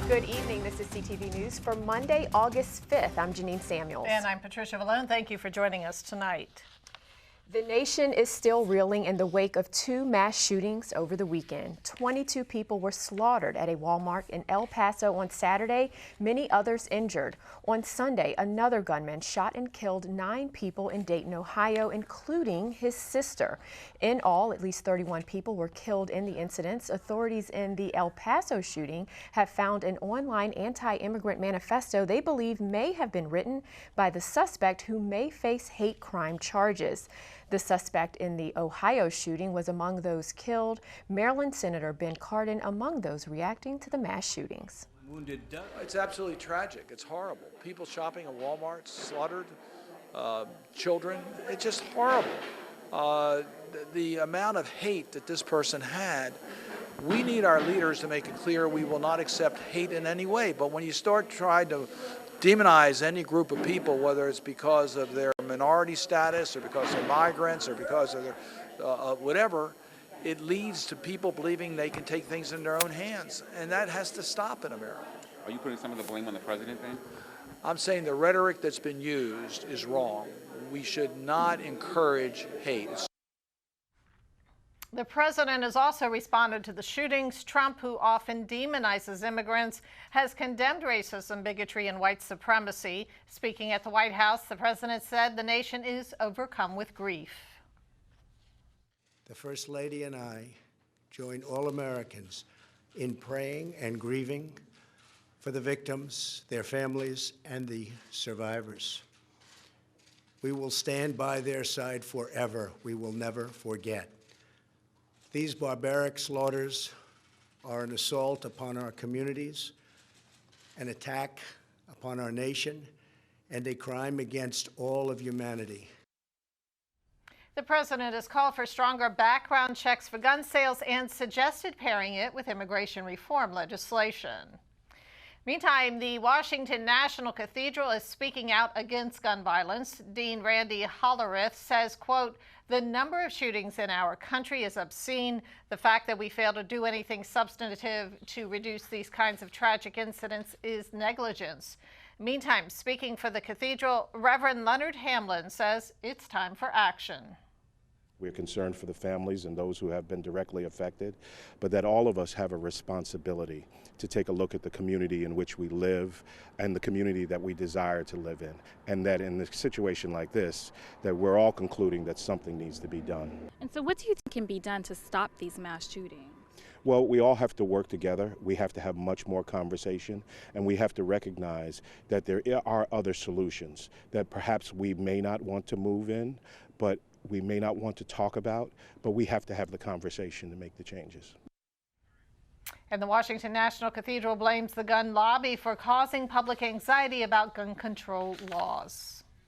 Good evening. This is CTV News for Monday, August 5th. I'm Janine Samuels. And I'm Patricia Valone. Thank you for joining us tonight. The nation is still reeling in the wake of two mass shootings over the weekend. 22 people were slaughtered at a Walmart in El Paso on Saturday, many others injured. On Sunday, another gunman shot and killed 9 people in Dayton, Ohio, including his sister. In all, at least 31 people were killed in the incidents. Authorities in the El Paso shooting have found an online anti-immigrant manifesto they believe may have been written by the suspect, who may face hate crime charges. The suspect in the Ohio shooting was among those killed. Maryland Senator Ben Cardin among those reacting to the mass shootings. Wounded. It's absolutely tragic. It's horrible. People shopping at Walmart, slaughtered, children. It's just horrible. The amount of hate that this person had, we need our leaders to make it clear we will not accept hate in any way. But when you start trying to demonize any group of people, whether it's because of their minority status or because they're migrants or because of their whatever, it leads to people believing they can take things in their own hands, and that has to stop in America. Are you putting some of the blame on the president then? I'm saying the rhetoric that's been used is wrong. We should not encourage hate. The president has also responded to the shootings. Trump, who often demonizes immigrants, has condemned racism, bigotry, and white supremacy. Speaking at the White House, the president said the nation is overcome with grief. The First Lady and I join all Americans in praying and grieving for the victims, their families, and the survivors. We will stand by their side forever. We will never forget. These barbaric slaughters are an assault upon our communities, an attack upon our nation, and a crime against all of humanity. The president has called for stronger background checks for gun sales and suggested pairing it with immigration reform legislation. Meantime, the Washington National Cathedral is speaking out against gun violence. Dean Randy Hollerith says, quote, "The number of shootings in our country is obscene. The fact that we fail to do anything substantive to reduce these kinds of tragic incidents is negligence." Meantime, speaking for the cathedral, Reverend Leonard Hamlin says it's time for action. We're concerned for the families and those who have been directly affected, but that all of us have a responsibility to take a look at the community in which we live and the community that we desire to live in. And that in a situation like this, that we're all concluding that something needs to be done. And so what do you think can be done to stop these mass shootings? Well, we all have to work together. We have to have much more conversation, and we have to recognize that there are other solutions that perhaps we may not want to move in, but we may not want to talk about, but we have to have the conversation to make the changes. And the Washington National Cathedral blames the gun lobby for causing public anxiety about gun control laws.